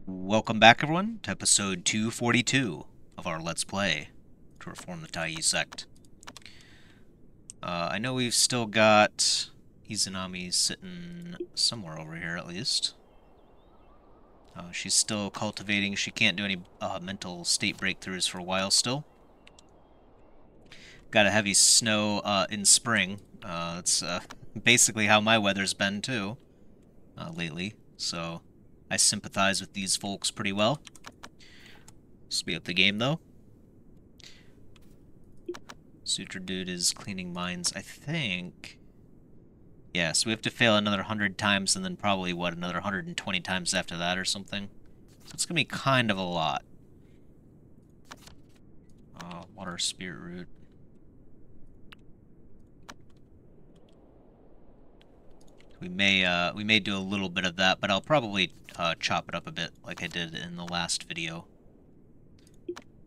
Welcome back, everyone, to episode 242 of our Let's Play to reform the Taiyi Sect. I know we've still got Izanami sitting somewhere over here, at least. She's still cultivating. She can't do any mental state breakthroughs for a while still. Got a heavy snow in spring. That's basically how my weather's been, too, lately. So I sympathize with these folks pretty well. Speed up the game, though. Sutra Dude is cleaning mines, I think. Yeah, so we have to fail another 100 times and then probably, what, another 120 times after that or something? So it's going to be kind of a lot. Water Spirit Root. We may do a little bit of that, but I'll probably chop it up a bit like I did in the last video.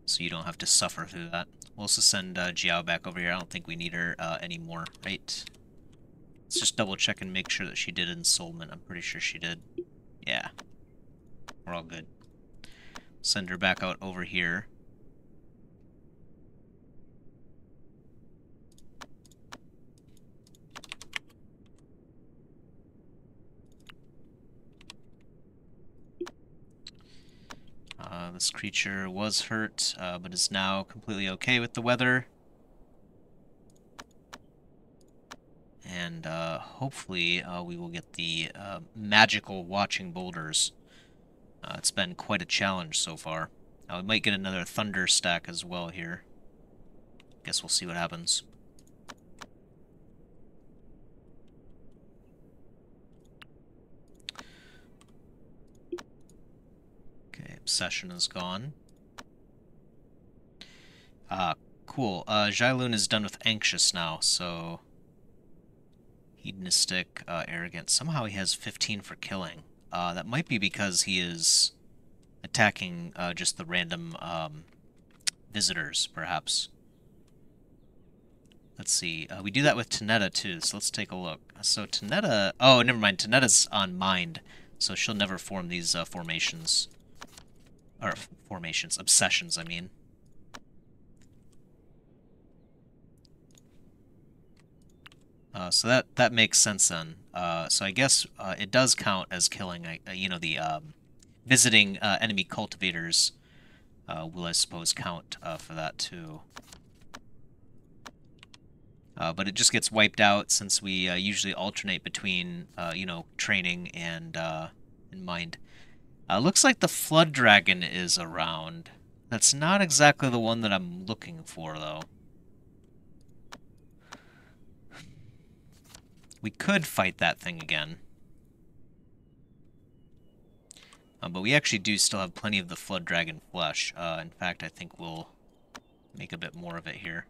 So you don't have to suffer through that. We'll also send Jiao back over here. I don't think we need her anymore, right? Let's just double check and make sure that she did ensoulment. I'm pretty sure she did. Yeah. We're all good. Send her back out over here. This creature was hurt, but is now completely okay with the weather. And hopefully we will get the magical watching boulders. It's been quite a challenge so far. We might get another thunder stack as well here. Guess we'll see what happens. Okay, obsession is gone. Cool. Jailun is done with anxious now, so hedonistic, arrogant. Somehow he has 15 for killing. That might be because he is attacking just the random visitors, perhaps. Let's see. We do that with Tanetta, too, so let's take a look. So Tanetta... Oh, never mind. Tanetta's on Mind, so she'll never form these formations. Or, formations. Obsessions, I mean. So that makes sense then. So I guess it does count as killing, you know, the visiting enemy cultivators will, I suppose, count for that too. But it just gets wiped out since we usually alternate between, you know, training and mind. Looks like the Flood Dragon is around. That's not exactly the one that I'm looking for, though. We could fight that thing again. But we actually do still have plenty of the Flood Dragon flesh. In fact, I think we'll make a bit more of it here.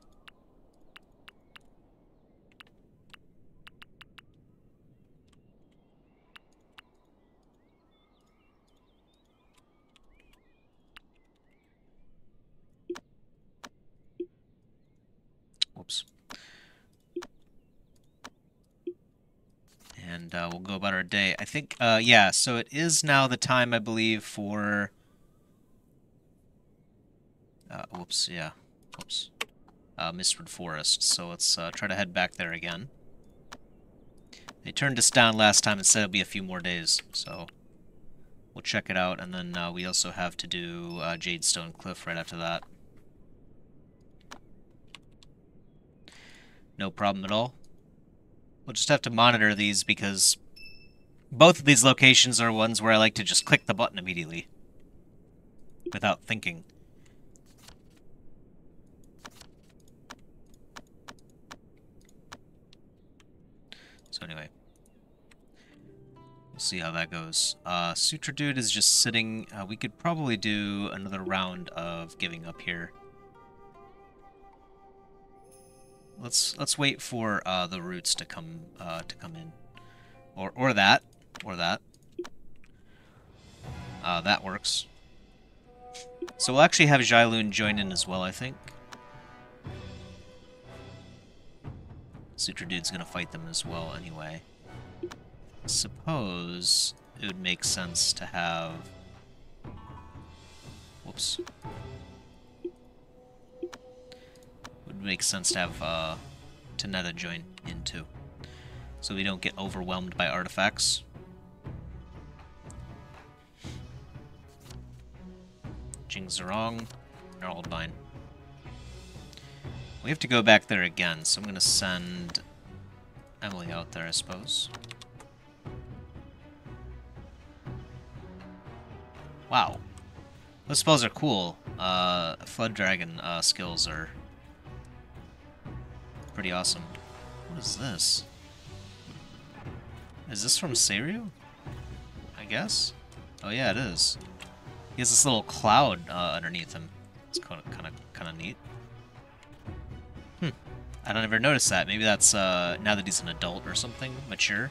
Whoops. And we'll go about our day. I think, yeah, so it is now the time, I believe, for... whoops, yeah. Whoops. Mistwood Forest. So let's try to head back there again. They turned us down last time and said it'll be a few more days, so we'll check it out. And then we also have to do Jadestone Cliff right after that. No problem at all. We'll just have to monitor these because both of these locations are ones where I like to just click the button immediately without thinking. So anyway, we'll see how that goes. Sutra Dude is just sitting. We could probably do another round of giving up here. Let's wait for the roots to come in, or that. That works. So we'll actually have Jailun join in as well, I think. Sutra Dude's gonna fight them as well anyway. Suppose it would make sense to have Whoops. Would make sense to have Tanetta join in too, so we don't get overwhelmed by artifacts. Jing Zerong, Gnarlbine. We have to go back there again, so I'm going to send Emily out there, I suppose. Wow. Those spells are cool. Flood Dragon skills are pretty awesome. What is this? Is this from Seiryu? I guess? Oh yeah, it is. He has this little cloud underneath him. It's kind of neat. I don't ever notice that. Maybe that's now that he's an adult or something, mature.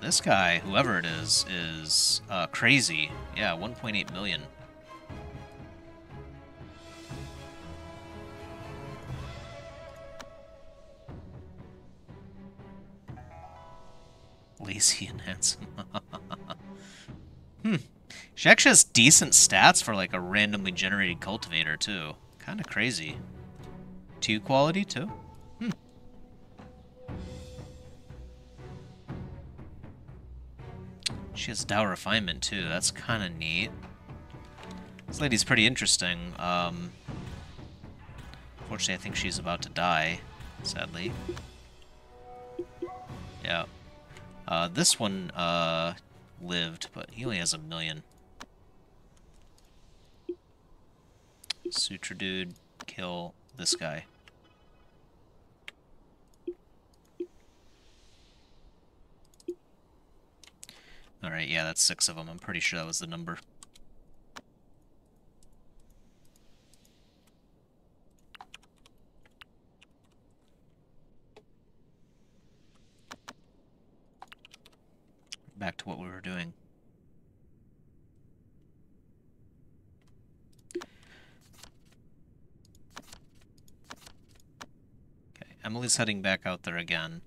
This guy, whoever it is crazy. Yeah, 1.8 million. Lazy and handsome. She actually has decent stats for like a randomly generated cultivator too. Kind of crazy. 2 quality too? She has Dow Refinement too. That's kind of neat. This lady's pretty interesting. Unfortunately, I think she's about to die, sadly. Yeah. This one lived, but he only has 1 million. Sutra dude, kill this guy. Alright, yeah, that's 6 of them. I'm pretty sure that was the number. Back to what we were doing. Okay, Emily's heading back out there again.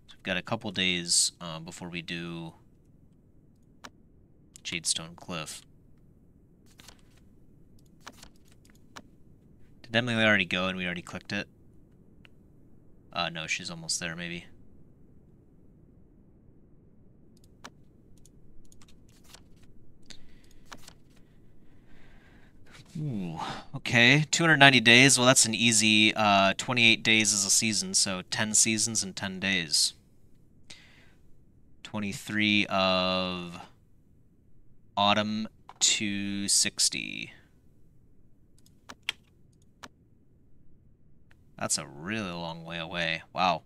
So we've got a couple days before we do Jadestone Cliff. Did Emily already go and we already clicked it? No, she's almost there, maybe. Ooh, okay, 290 days. Well, that's an easy 28 days is a season, so 10 seasons in 10 days. 23 of autumn to 60. That's a really long way away. Wow.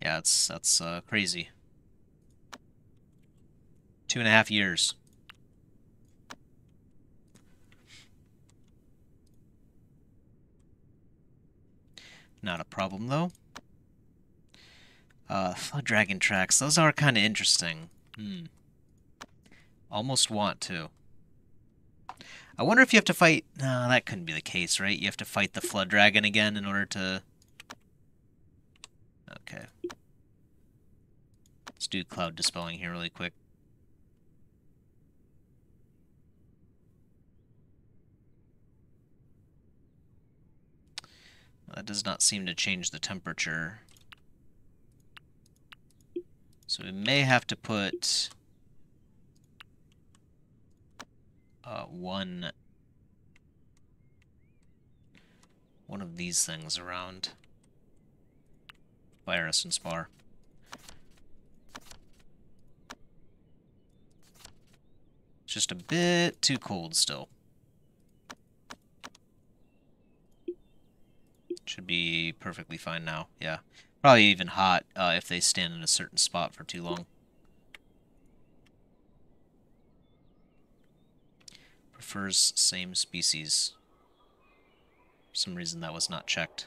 Yeah, that's crazy. 2.5 years. Not a problem, though. Flood Dragon tracks. Those are kind of interesting. Almost want to. I wonder if you have to fight... No, that couldn't be the case, right? You have to fight the Flood Dragon again in order to... Okay. Let's do Cloud Dispelling here really quick. That does not seem to change the temperature. So we may have to put one of these things around Virus and Spar. It's just a bit too cold still. Should be perfectly fine now, yeah. Probably even hot if they stand in a certain spot for too long. Prefers same species. For some reason that was not checked.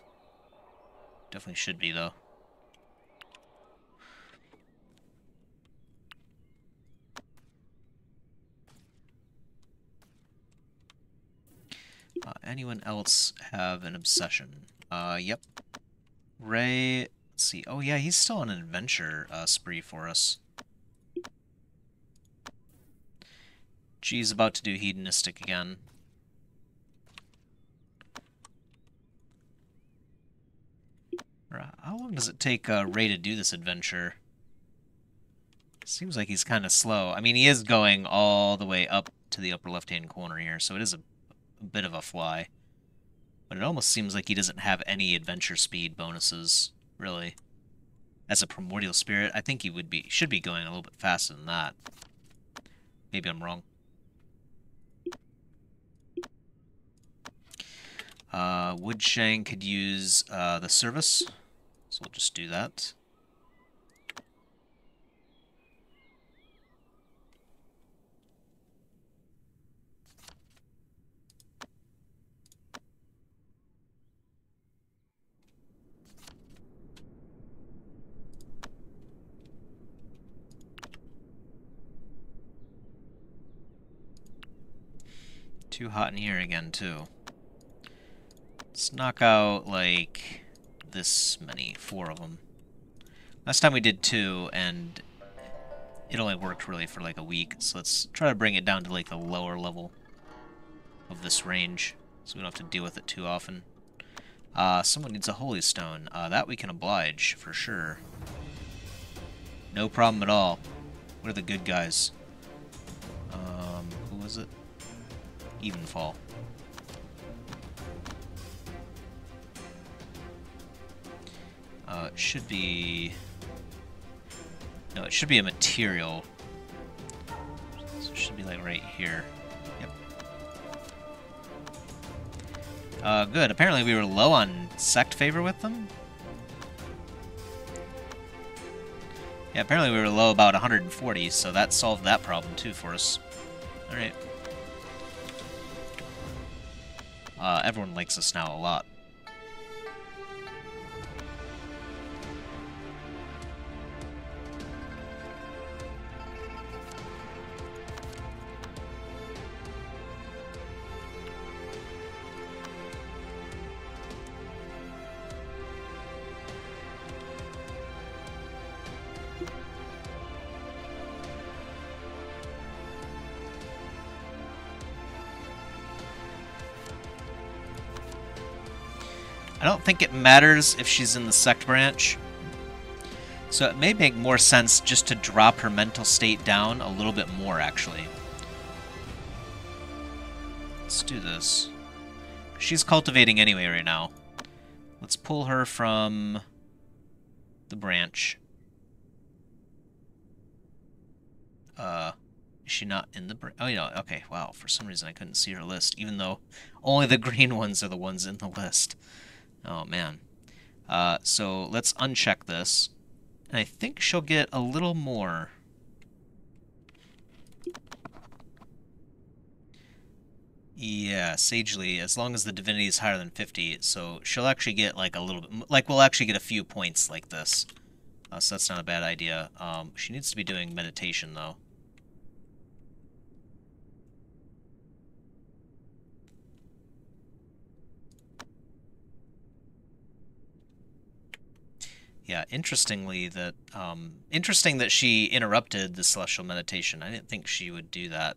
Definitely should be, though. Anyone else have an obsession? Yep. Ray, let's see. Oh yeah, he's still on an adventure spree for us. G's about to do hedonistic again. How long does it take Ray to do this adventure? Seems like he's kind of slow. I mean, he is going all the way up to the upper left-hand corner here, so it is a bit of a fly. But it almost seems like he doesn't have any adventure speed bonuses, really. As a primordial spirit, I think he should be going a little bit faster than that. Maybe I'm wrong. Woodshank could use the service, so we'll just do that. Too hot in here again, too. Let's knock out, like, this many. 4 of them. Last time we did 2, and it only worked, really, for, like, a week. So let's try to bring it down to, like, the lower level of this range, so we don't have to deal with it too often. Someone needs a holy stone. That we can oblige, for sure. No problem at all. What are the good guys? Who was it? Evenfall. It should be... No, it should be a material. So it should be, like, right here. Yep. Good. Apparently we were low on Sect favor with them. Yeah, apparently we were low about 140, so that solved that problem, too, for us. Alright. Everyone likes us now a lot. I don't think it matters if she's in the Sect branch. So it may make more sense just to drop her mental state down a little bit more, actually. Let's do this. She's cultivating anyway right now. Let's pull her from the branch. Is she not in the branch? Oh, yeah, okay, wow. For some reason I couldn't see her list, even though only the green ones are the ones in the list. Oh, man. So let's uncheck this. And I think she'll get a little more. Yeah, sagely, as long as the divinity is higher than 50, so she'll actually get, like, a little bit, like, we'll actually get a few points like this. So that's not a bad idea. She needs to be doing meditation, though. Yeah, interesting that she interrupted the celestial meditation. I didn't think she would do that.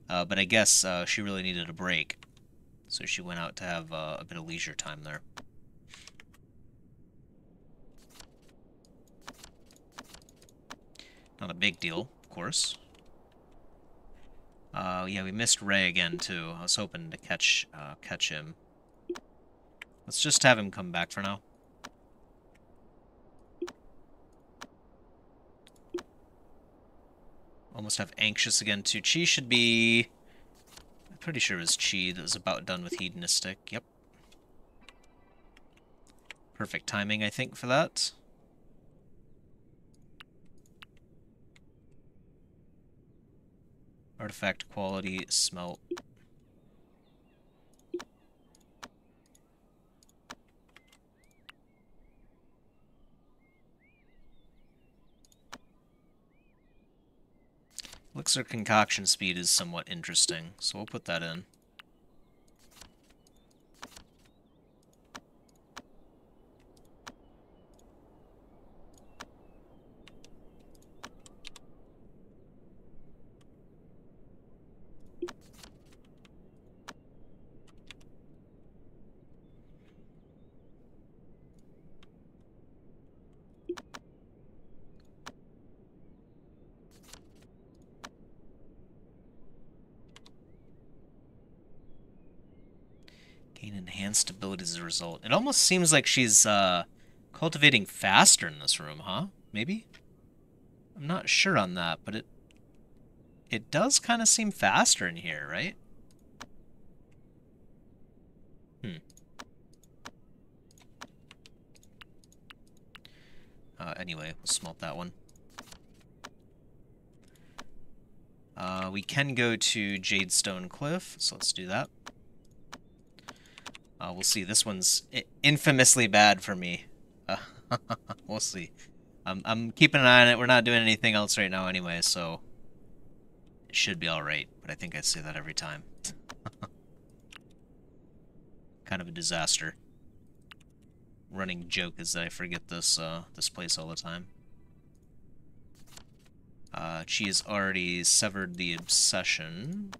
But I guess she really needed a break. So she went out to have a bit of leisure time there. Not a big deal, of course. Yeah, we missed Ray again, too. I was hoping to catch him. Let's just have him come back for now. Almost have Anxious again, too. Chi should be... I'm pretty sure it was Chi that was about done with Hedonistic. Yep. Perfect timing, I think, for that. Artifact quality, smelt. Elixir concoction speed is somewhat interesting, so we'll put that in. Gain enhanced abilities as a result. It almost seems like she's cultivating faster in this room, huh? Maybe? I'm not sure on that, but it does kind of seem faster in here, right? Anyway, we'll smelt that one. We can go to Jadestone Cliff, so let's do that. We'll see. This one's infamously bad for me. We'll see. I'm keeping an eye on it. We're not doing anything else right now anyway, so it should be alright. But I think I say that every time. Kind of a disaster. Running joke is that I forget this this place all the time. She has already severed the obsession.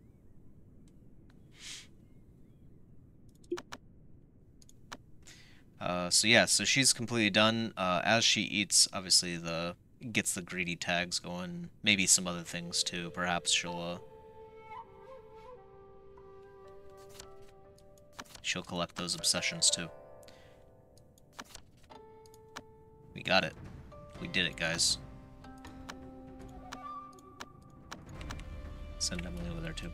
So yeah, so she's completely done. As she eats, obviously gets the greedy tags going. Maybe some other things too. Perhaps she'll collect those obsessions too. We got it. We did it, guys. Send Emily over there too.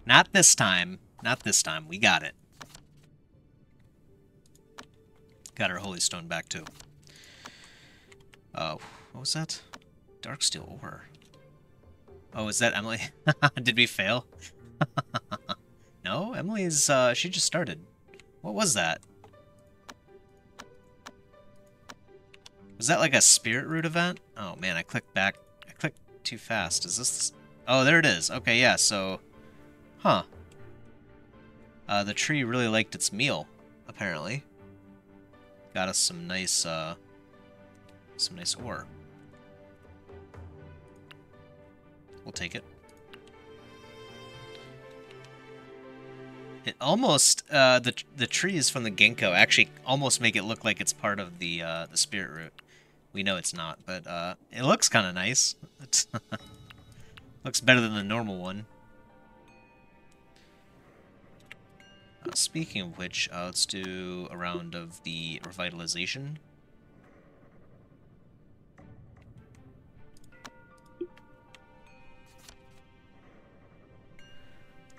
Not this time. Not this time. We got it. Got our Holy Stone back too. Oh, what was that? Dark steel ore. Oh, is that Emily? Did we fail? No, Emily's, she just started. What was that? Was that like a spirit root event? Oh man, I clicked back. I clicked too fast. Is this... Oh, there it is. Okay, yeah, so... Huh. The tree really liked its meal, apparently. Got us some nice ore. We'll take it. It almost, the trees from the ginkgo actually almost make it look like it's part of the spirit root. We know it's not, but it looks kind of nice. It looks better than the normal one. Speaking of which, let's do a round of the revitalization.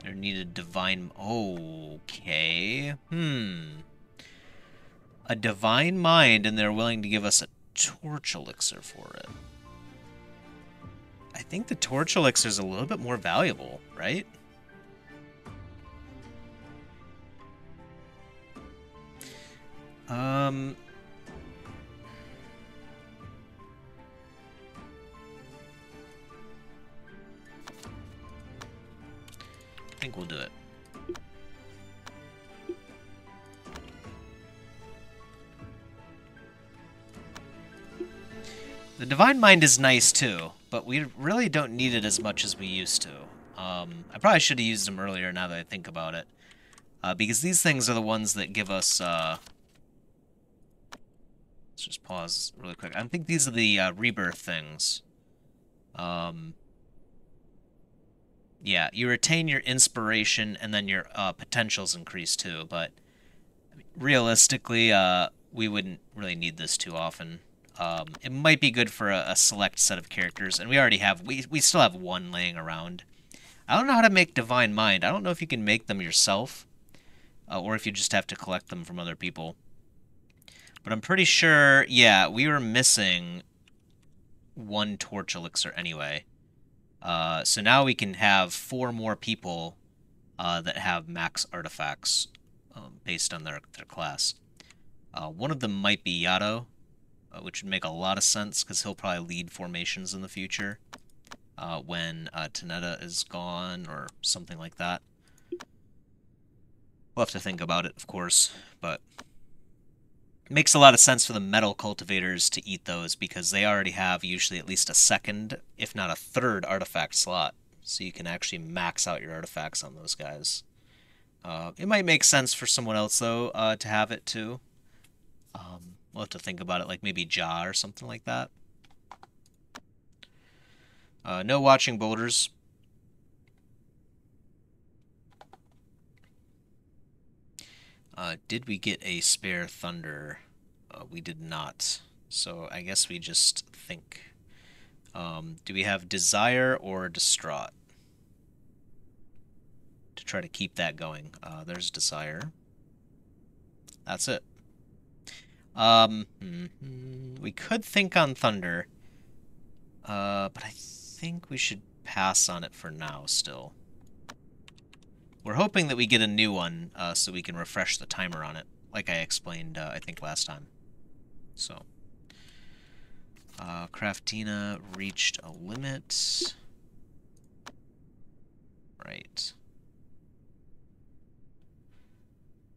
There needed divine... Okay. A divine mind, and they're willing to give us a torch elixir for it. I think the torch elixir is a little bit more valuable, right? I think we'll do it. The Divine Mind is nice too, but we really don't need it as much as we used to. I probably should have used them earlier now that I think about it. Because these things are the ones that give us... Let's just pause really quick. I think these are the rebirth things. Yeah, you retain your inspiration, and then your potentials increase too, but realistically, we wouldn't really need this too often. It might be good for a select set of characters, and we already have, we still have one laying around. I don't know how to make Divine Mind. I don't know if you can make them yourself, or if you just have to collect them from other people. But I'm pretty sure, yeah, we were missing one torch elixir anyway. So now we can have 4 more people that have max artifacts based on their class. One of them might be Yato, which would make a lot of sense because he'll probably lead formations in the future when Taneta is gone or something like that. We'll have to think about it, of course, but it makes a lot of sense for the metal cultivators to eat those because they already have usually at least a second, if not a third, artifact slot. So you can actually max out your artifacts on those guys. It might make sense for someone else, though, to have it, too. We'll have to think about it, like maybe Ja or something like that. No watching boulders. Did we get a spare thunder? We did not. So I guess we just think. Do we have desire or distraught? To try to keep that going. There's desire. That's it. We could think on thunder. But I think we should pass on it for now still. We're hoping that we get a new one, so we can refresh the timer on it, like I explained, I think, last time. So, Craftina reached a limit. Right.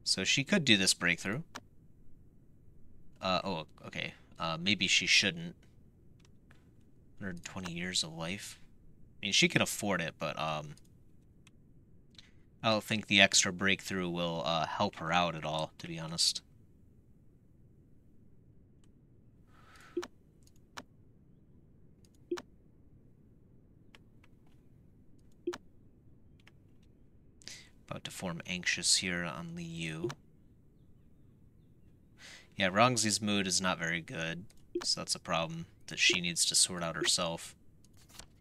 So she could do this breakthrough. Oh, okay. Maybe she shouldn't. 120 years of life. I mean, she can afford it, but, I don't think the extra breakthrough will, help her out at all, to be honest. About to form anxious here on the U. Yeah, Rongzi's mood is not very good, so that's a problem that she needs to sort out herself.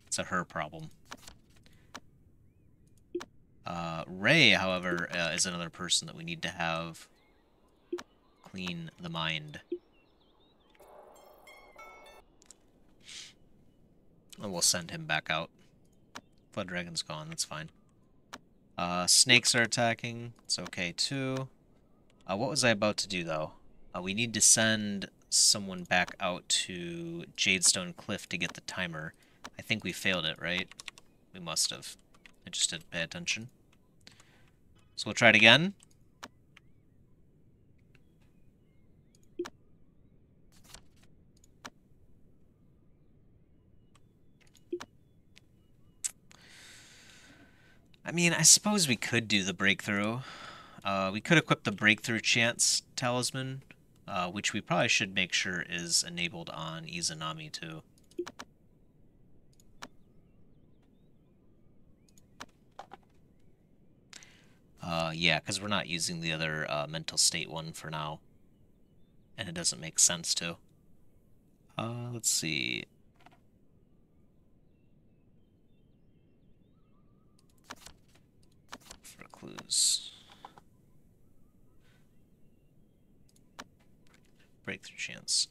It's a her problem. Ray, however, is another person that we need to have clean the mind. And we'll send him back out. Flood Dragon's gone, that's fine. Snakes are attacking. It's okay, too. What was I about to do, though? We need to send someone back out to Jadestone Cliff to get the timer. I think we failed it, right? We must have. I just didn't pay attention. So we'll try it again. I mean, I suppose we could do the breakthrough. We could equip the breakthrough chance talisman, which we probably should make sure is enabled on Izanami too. Yeah, because we're not using the other mental state one for now. And it doesn't make sense to. Let's see. For clues. Breakthrough chance.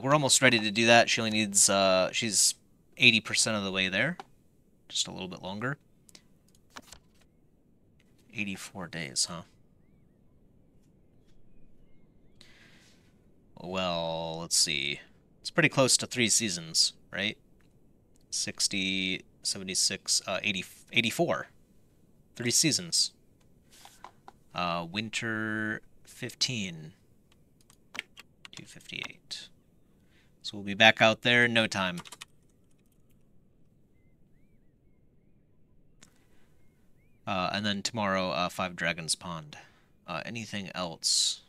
We're almost ready to do that. She only needs, she's 80% of the way there. Just a little bit longer. 84 days, huh? Well, let's see. It's pretty close to 3 seasons, right? 60, 76, 80, 84. 3 seasons. Winter 15. 258. So we'll be back out there in no time. And then tomorrow, 5 Dragons Pond. Anything else?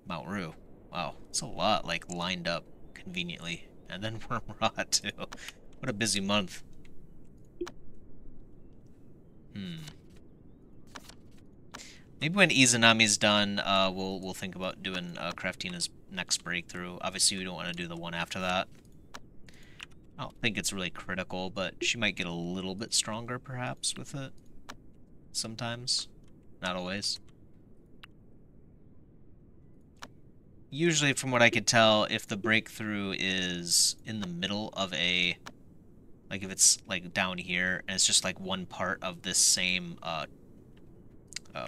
Mt Rue. Wow, it's a lot, like, lined up conveniently. And then Worm Rot, too. What a busy month. Maybe when Izanami's done, we'll think about doing Craftina's next breakthrough. Obviously, we don't want to do the one after that. I don't think it's really critical, but she might get a little bit stronger, perhaps, with it. Sometimes. Not always. Usually, from what I could tell, if the breakthrough is in the middle of a... Like, if it's, like, down here, and it's just, like, one part of this same,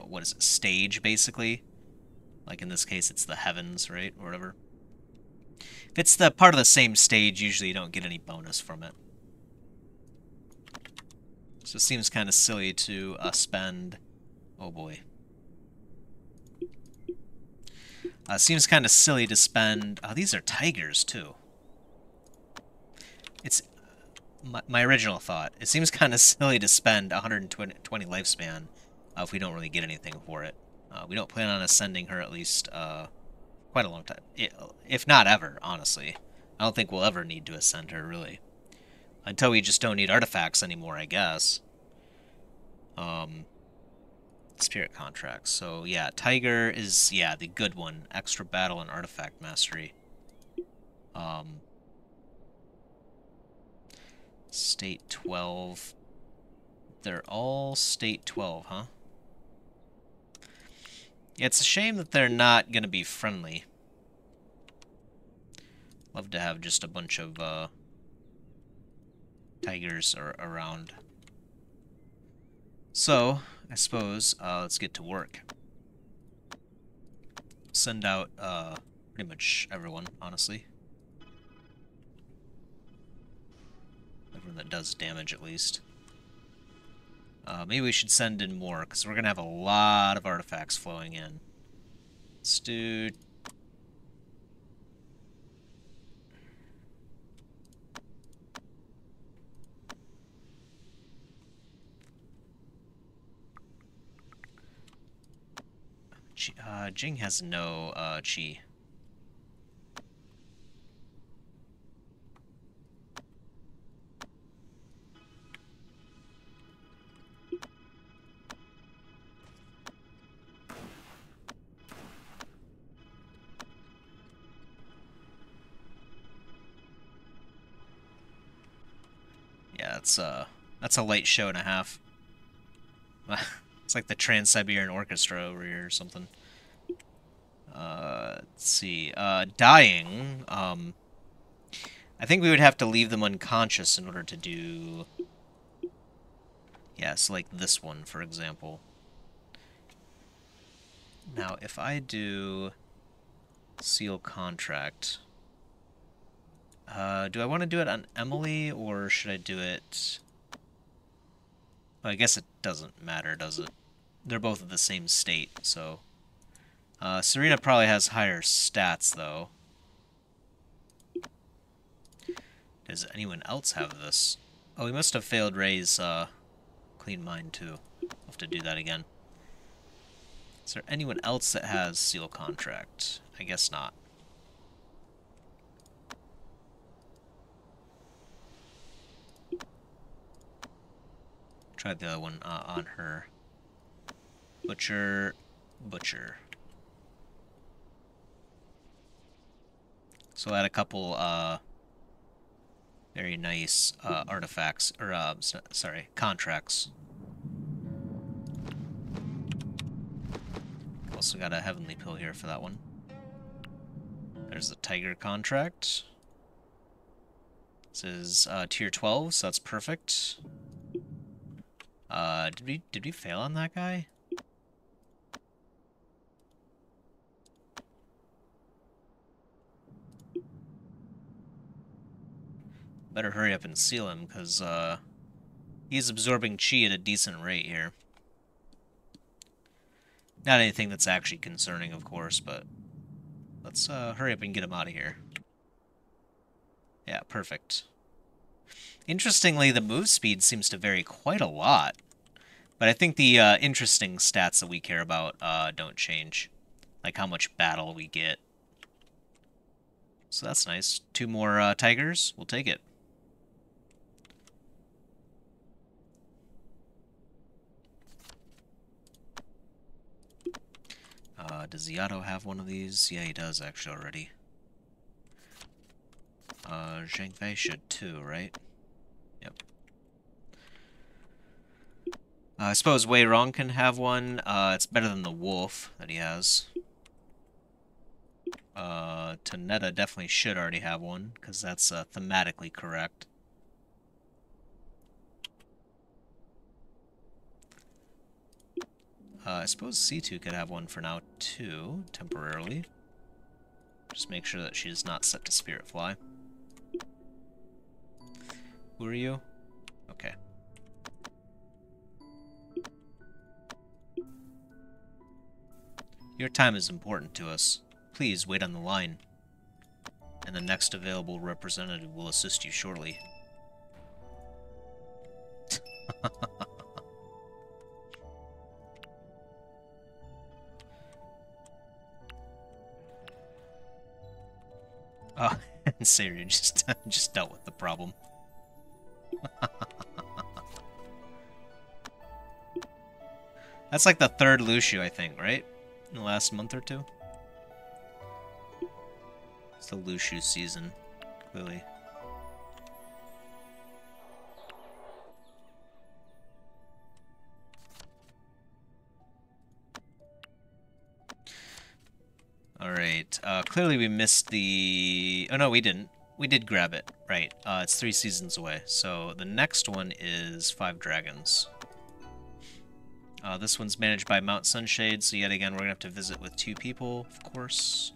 what is it, stage, basically? Like, in this case, it's the heavens, right? Or whatever. If it's the part of the same stage, usually you don't get any bonus from it. So it seems kind of silly to spend... Oh, boy. Seems kind of silly to spend... Oh, these are tigers, too. It's... My original thought. It seems kind of silly to spend 120 lifespan if we don't really get anything for it. We don't plan on ascending her at least quite a long time. If not ever, honestly. I don't think we'll ever need to ascend her, really. Until we just don't need artifacts anymore, I guess. Spirit contracts. So yeah, Tiger is, yeah, the good one. Extra battle and artifact mastery. State 12. They're all state 12, huh? Yeah, it's a shame that they're not gonna be friendly. Love to have just a bunch of tigers around. So, I suppose, let's get to work. Send out pretty much everyone, honestly. Everyone that does damage, at least. Maybe we should send in more, because we're going to have a lot of artifacts flowing in. Let's do... Jing has no chi. Yeah, that's a light show and a half. It's like the Trans-Siberian Orchestra over here or something. Let's see. Dying. I think we would have to leave them unconscious in order to do... Yes, like this one, for example. Now, if I do seal contract... do I want to do it on Emily, or should I do it... Well, I guess it doesn't matter, does it? They're both in the same state, so... Serena probably has higher stats, though. Does anyone else have this? Oh, we must have failed Ray's Clean Mind, too. We'll have to do that again. Is there anyone else that has Seal Contract? I guess not. Try the other one on her. Butcher. So add a couple very nice artifacts, or sorry, contracts. Also got a Heavenly Pill here for that one. There's the Tiger contract. This is tier 12, so that's perfect. Did we fail on that guy? Better hurry up and seal him, because he's absorbing chi at a decent rate here. Not anything that's actually concerning, of course, but let's hurry up and get him out of here. Yeah, perfect. Interestingly, the move speed seems to vary quite a lot, but I think the interesting stats that we care about don't change, like how much battle we get. So that's nice. 2 more tigers, we'll take it. Does Yato have one of these? Yeah, he does actually already. Zhang Fei should too, right? Yep. I suppose Wei Rong can have one. It's better than the wolf that he has. Tanetta definitely should already have one, because that's thematically correct. I suppose C2 could have one for now, too, temporarily. Just make sure that she's not set to Spirit Fly. Who are you? Okay. Your time is important to us. Please wait on the line, and the next available representative will assist you shortly. Oh, and Siri just dealt with the problem. That's like the third Lucio, I think, right? In the last month or two? It's the Lucio season, clearly. Alright, clearly we missed the... Oh no, we didn't. We did grab it, right. It's 3 seasons away. So the next one is 5 Dragons. This one's managed by Mount Sunshade, so yet again we're going to have to visit with 2 people, of course.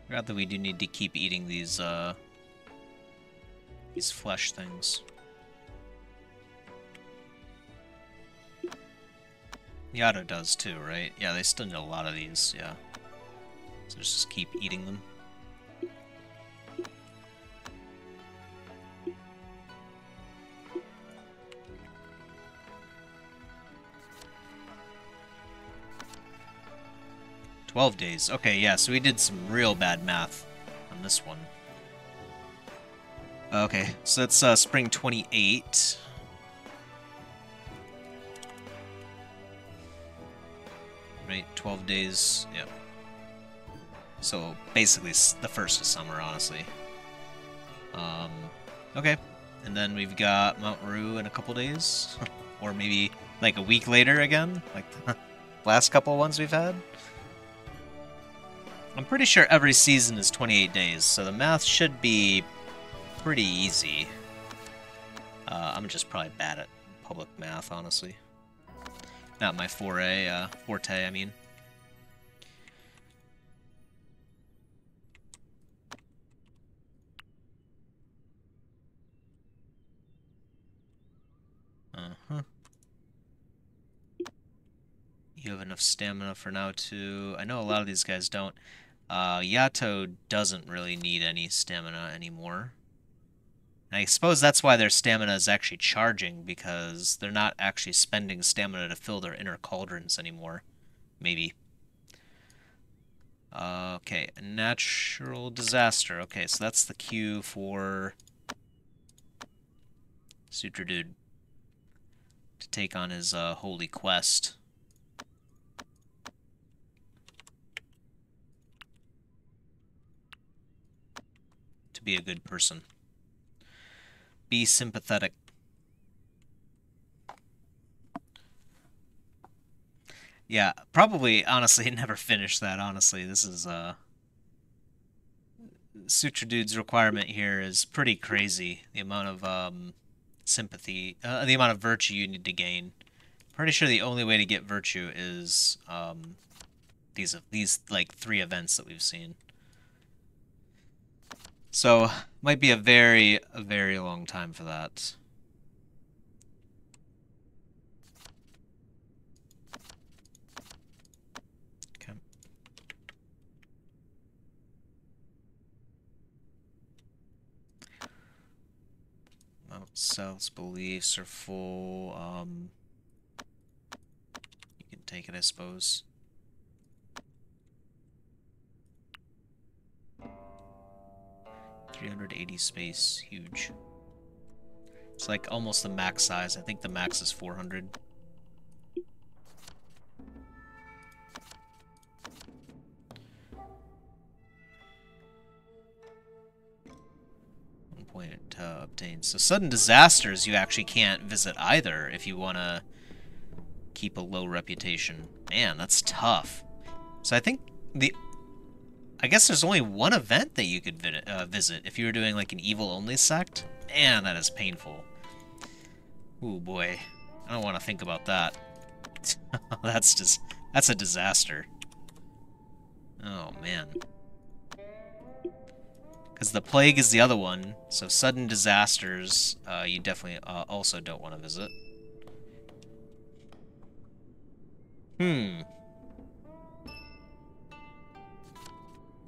Forgot that we do need to keep eating these flesh things. Yato does too, right? Yeah, they still need a lot of these, yeah. So just keep eating them. $12 days. Okay, yeah, so we did some real bad math on this one. Okay, so that's spring 28. Right, 12 days, yeah. So basically the first of summer, honestly. Okay, and then we've got Mt Rue in a couple days. Or maybe like a week later again, like the last couple ones we've had. I'm pretty sure every season is 28 days, so the math should be pretty easy. I'm just probably bad at public math, honestly. Not my forte, I mean. Uh-huh. You have enough stamina for now, too. I know a lot of these guys don't. Yato doesn't really need any stamina anymore. And I suppose that's why their stamina is actually charging, because they're not actually spending stamina to fill their inner cauldrons anymore. Maybe. Okay, natural disaster. Okay, so that's the cue for Sutra Dude to take on his holy quest. To be a good person. Be sympathetic. Yeah, probably, honestly, never finish that, honestly. This is, Sutra Dude's requirement here is pretty crazy. The amount of, sympathy, the amount of virtue you need to gain. Pretty sure the only way to get virtue is, these, like, 3 events that we've seen. So, might be a very long time for that. Okay. Mount South's beliefs are full. You can take it, I suppose. $380 space, huge. It's like almost the max size. I think the max is 400. Point obtained. So sudden disasters you actually can't visit either if you want to keep a low reputation. Man, that's tough. So I think I guess there's only one event that you could visit if you were doing like an evil-only sect. Man, that is painful. Ooh, boy. I don't want to think about that. That's just That's a disaster. Oh, man. Because the plague is the other one, so sudden disasters, you definitely also don't want to visit. Hmm.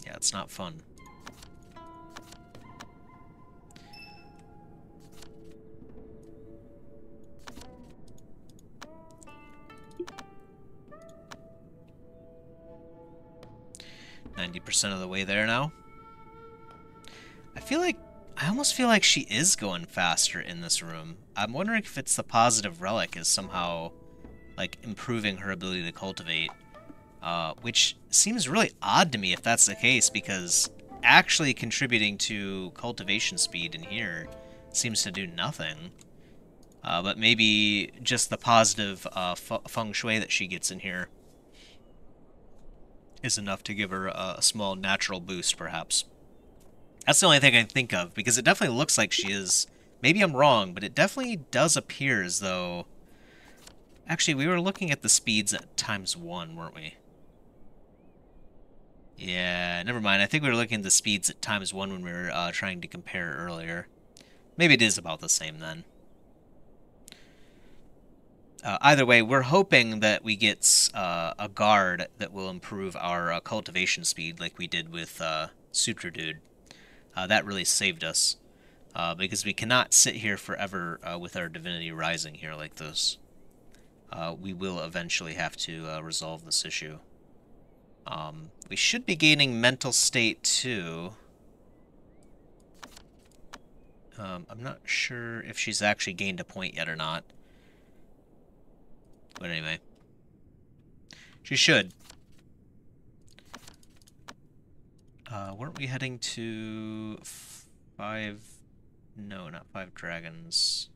Yeah, it's not fun. %of the way there now. I almost feel like she is going faster in this room. I'm wondering if it's the positive relic is somehow, like, improving her ability to cultivate. Which seems really odd to me if that's the case, because actually contributing to cultivation speed in here seems to do nothing. But maybe just the positive feng shui that she gets in here is enough to give her a small natural boost, perhaps. That's the only thing I can think of, because it definitely looks like she is... Maybe I'm wrong, but it definitely does appear as though... Actually, we were looking at the speeds at ×1, weren't we? Yeah, never mind. I think we were looking at the speeds at ×1 when we were trying to compare earlier. Maybe it is about the same then. Either way, we're hoping that we get a guard that will improve our cultivation speed like we did with Sutra Dude. That really saved us, because we cannot sit here forever with our divinity rising here like this. We will eventually have to resolve this issue. We should be gaining mental state too. I'm not sure if she's actually gained a point yet or not. But anyway. She should. Weren't we heading to 5... No, not 5 dragons.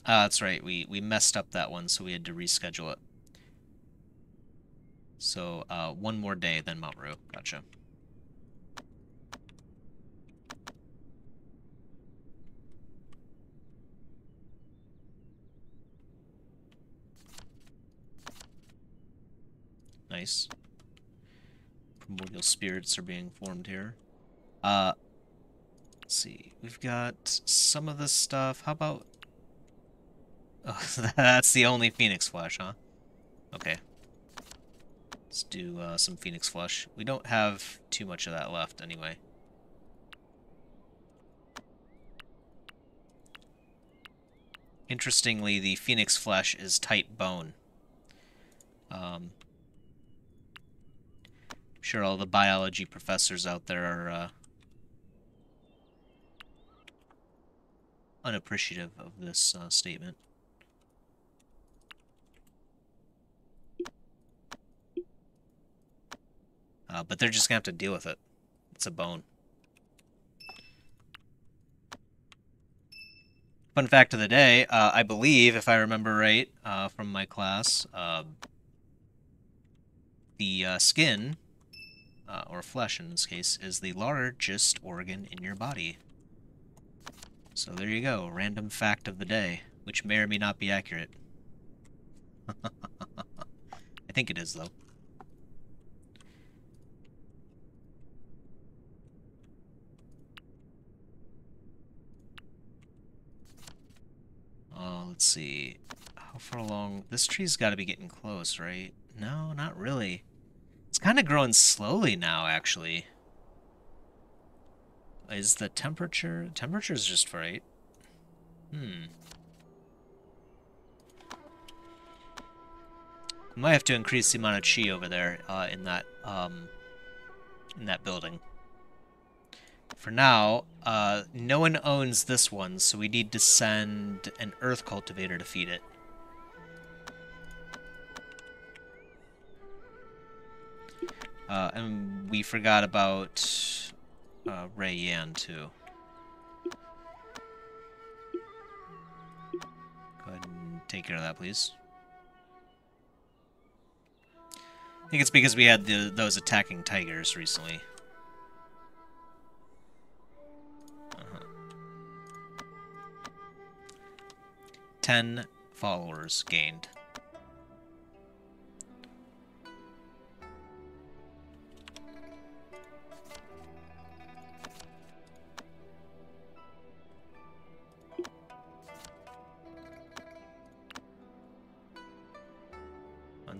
That's right. We messed up that one, so we had to reschedule it. So, one more day, then Mt Rue. Gotcha. Nice. Primordial spirits are being formed here. Let's see. We've got some of this stuff. How about... Oh, that's the only Phoenix Flesh, huh? Okay. Let's do some Phoenix Flesh. We don't have too much of that left, anyway. Interestingly, the Phoenix Flesh is tight bone. I'm sure all the biology professors out there are unappreciative of this statement. But they're just going to have to deal with it. It's a bone. Fun fact of the day, I believe, if I remember right from my class, the skin, or flesh in this case, is the largest organ in your body. So there you go, random fact of the day, which may or may not be accurate. I think it is, though. Let's see. How far along? This tree's got to be getting close, right? No, not really. It's kind of growing slowly now, actually. Is the temperature... Temperature's just right. I might have to increase the amount of chi over there in that building. For now, no one owns this one, so we need to send an earth cultivator to feed it. And we forgot about Ray Yan, too. Go ahead and take care of that, please. I think it's because we had those attacking tigers recently. 10 followers gained.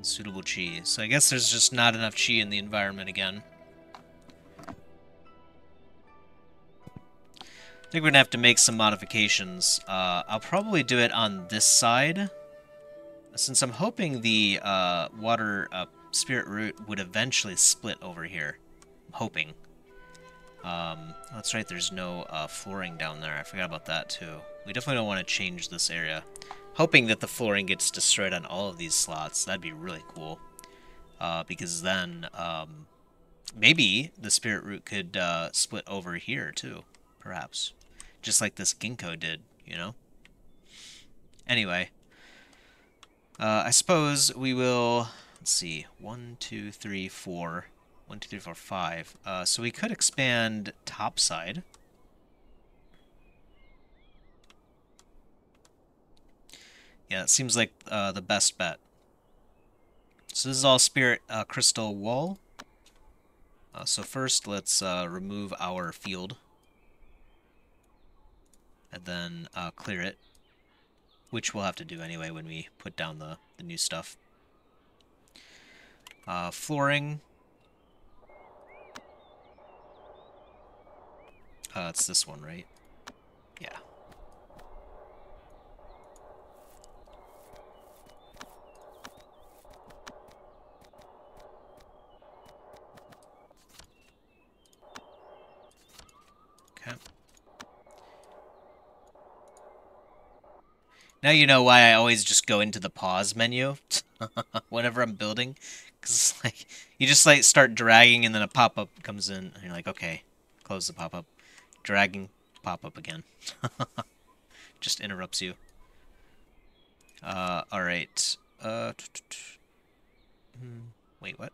Unsuitable chi. So I guess there's just not enough chi in the environment again. I think we're gonna have to make some modifications. I'll probably do it on this side, since I'm hoping the water spirit root would eventually split over here. I'm hoping. That's right, there's no flooring down there. I forgot about that too. We definitely don't want to change this area. Hoping that the flooring gets destroyed on all of these slots. That'd be really cool. Because then maybe the spirit root could split over here too, perhaps. Just like this ginkgo did, you know? Anyway, I suppose we will, let's see, 1, 2, 3, 4. 1, 2, 3, 4, 5. So we could expand topside. Yeah, it seems like the best bet. So this is all spirit crystal wall. So first, let's remove our field. And then clear it. Which we'll have to do anyway when we put down the new stuff. Flooring. It's this one, right? Yeah. Okay. Now you know why I always just go into the pause menu whenever I'm building. Because like, you just like start dragging and then a pop-up comes in and you're like, okay, close the pop-up. Dragging, pop-up again. Just interrupts you. Alright. Wait, what?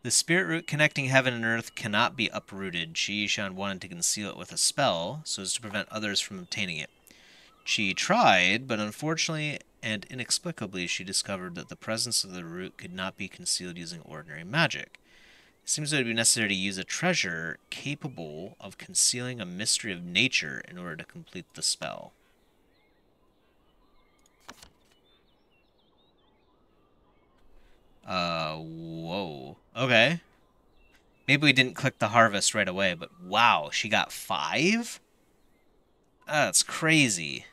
The spirit root connecting heaven and earth cannot be uprooted. Chi-Shan wanted to conceal it with a spell, so as to prevent others from obtaining it. She tried, but unfortunately and inexplicably she discovered that the presence of the root could not be concealed using ordinary magic. It seems that it would be necessary to use a treasure capable of concealing a mystery of nature in order to complete the spell. Whoa. Okay. Maybe we didn't click the harvest right away, but wow, she got 5? That's crazy.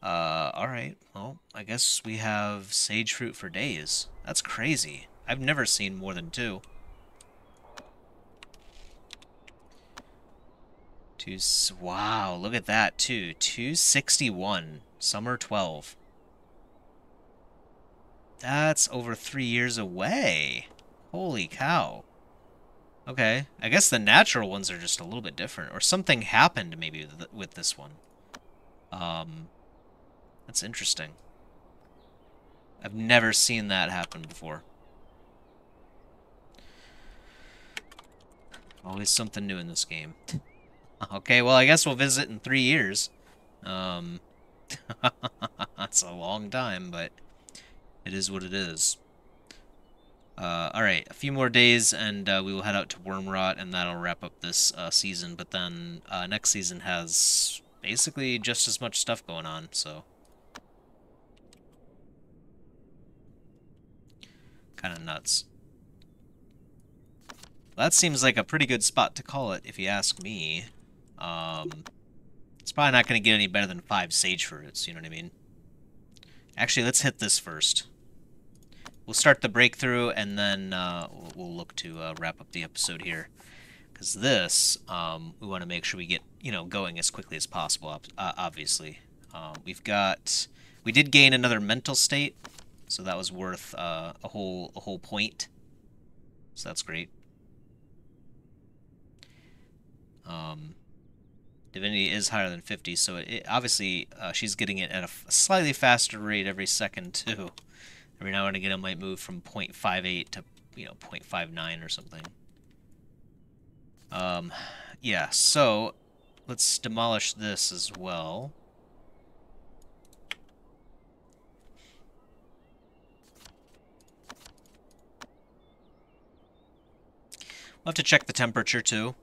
Alright. Well, I guess we have sage fruit for days. That's crazy. I've never seen more than 2. Wow, look at that, too. 261. Summer 12. That's over 3 years away. Holy cow. Okay, I guess the natural ones are just a little bit different. Or something happened, maybe, with this one. That's interesting. I've never seen that happen before. Always something new in this game. Okay, well, I guess we'll visit in 3 years. That's a long time, but it is what it is. Alright, a few more days, and we will head out to Wormrot, and that'll wrap up this season. But then next season has basically just as much stuff going on, so... kind of nuts. That seems like a pretty good spot to call it, if you ask me. It's probably not going to get any better than 5 sage fruits, you know what I mean? Actually, let's hit this first. We'll start the breakthrough, and then we'll look to wrap up the episode here. Because this, we want to make sure we get, going as quickly as possible, obviously. We did gain another mental state, so that was worth a whole point. So that's great. Divinity is higher than 50, so obviously she's getting it at a slightly faster rate every second, too. Every now and again it might move from 0.58 to, 0.59 or something. Yeah, so let's demolish this as well. We'll have to check the temperature, too.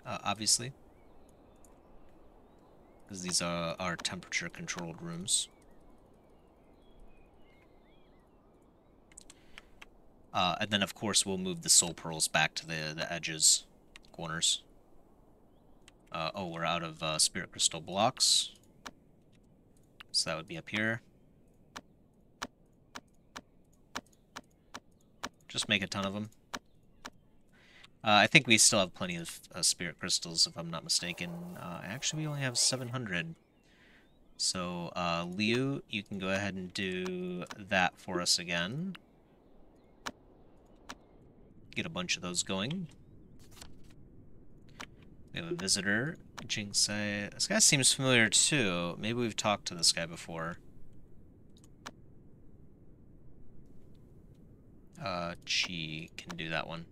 Obviously. Because these are our temperature-controlled rooms. And then, of course, we'll move the soul pearls back to the edges, corners. Oh, we're out of spirit crystal blocks. So that would be up here. Just make a ton of them. I think we still have plenty of spirit crystals, if I'm not mistaken. Actually, we only have 700. So, Liu, you can go ahead and do that for us again. Get a bunch of those going. We have a visitor, Jingsai. This guy seems familiar too. Maybe we've talked to this guy before. Chi can do that one.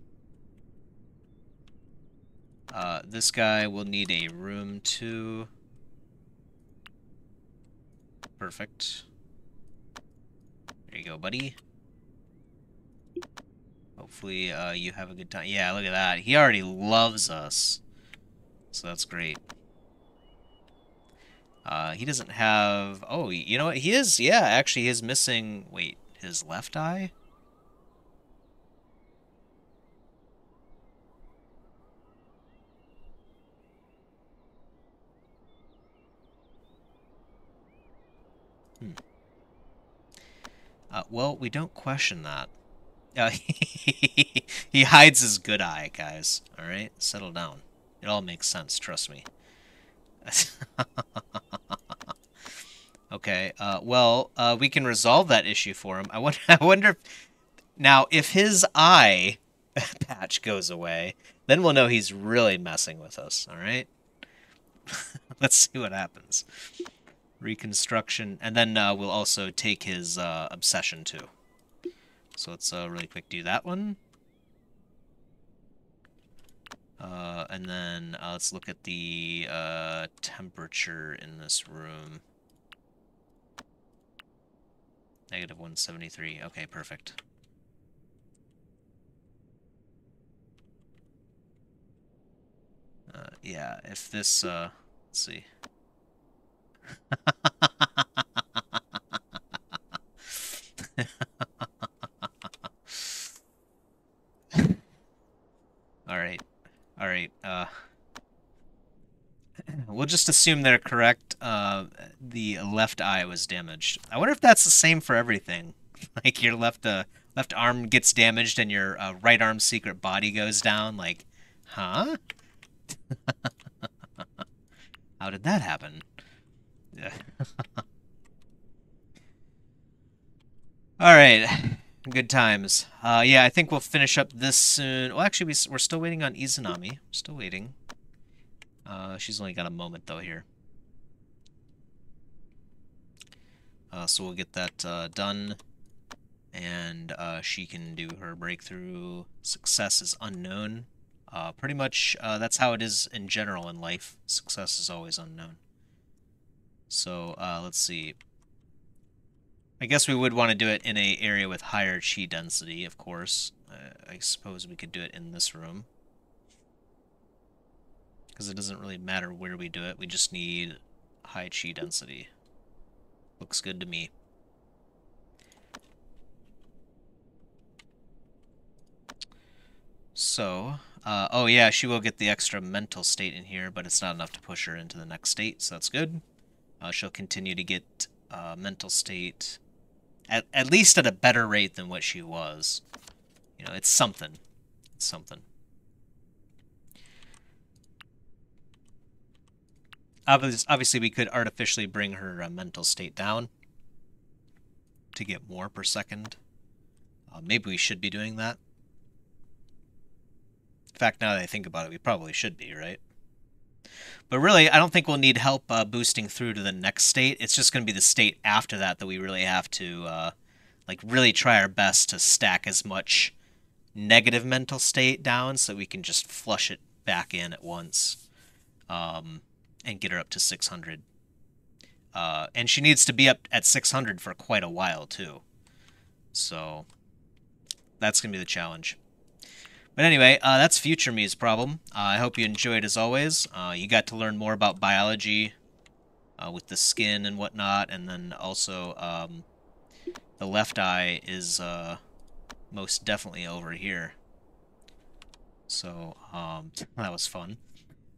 This guy will need a room too. Perfect. There you go, buddy. Hopefully, you have a good time. Yeah, look at that. He already loves us. So that's great. He doesn't have... Oh, you know what? He is... Yeah, actually, he is missing... Wait, his left eye? Well, we don't question that. He hides his good eye, guys. Alright? Settle down. It all makes sense, trust me. Okay, well, we can resolve that issue for him. I wonder if... Now, if his eye patch goes away, then we'll know he's really messing with us, alright? Let's see what happens. Reconstruction, and then we'll also take his obsession, too. So let's really quick do that one. And then let's look at the temperature in this room. Negative 173. Okay, perfect. Yeah, if this, let's see. Alright. Alright, we'll just assume they're correct. The left eye was damaged. I wonder if that's the same for everything. Like, your left arm gets damaged and your right arm's secret body goes down. Like, huh? How did that happen? Yeah. Alright. Good times. Yeah, I think we'll finish up this soon. Well, actually, we're still waiting on Izanami. Still waiting. She's only got a moment, though, here. So we'll get that done. And she can do her breakthrough. Success is unknown. Pretty much, that's how it is in general in life. Success is always unknown. So, let's see. I guess we would want to do it in an area with higher chi density, of course. I suppose we could do it in this room. Because it doesn't really matter where we do it, we just need high chi density. Looks good to me. So, oh yeah, she will get the extra mental state in here, but it's not enough to push her into the next state, so that's good. She'll continue to get mental state at least at a better rate than what she was. You know, it's something. It's something. Obviously, we could artificially bring her mental state down to get more per second. Maybe we should be doing that. In fact, now that I think about it, we probably should be, right? But really, I don't think we'll need help boosting through to the next state. It's just going to be the state after that that we really have to, like, really try our best to stack as much negative mental state down so we can just flush it back in at once and get her up to 600. And she needs to be up at 600 for quite a while, too. So that's going to be the challenge. But anyway, that's Future Me's problem. I hope you enjoyed as always. You got to learn more about biology with the skin and whatnot, and then also the left eye is most definitely over here. So, that was fun.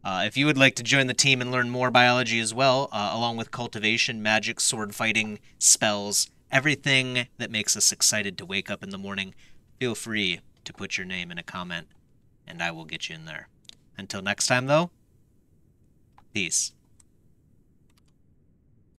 If you would like to join the team and learn more biology as well, along with cultivation, magic, sword fighting, spells, everything that makes us excited to wake up in the morning, feel free to put your name in a comment, and I will get you in there. Until next time, though, peace.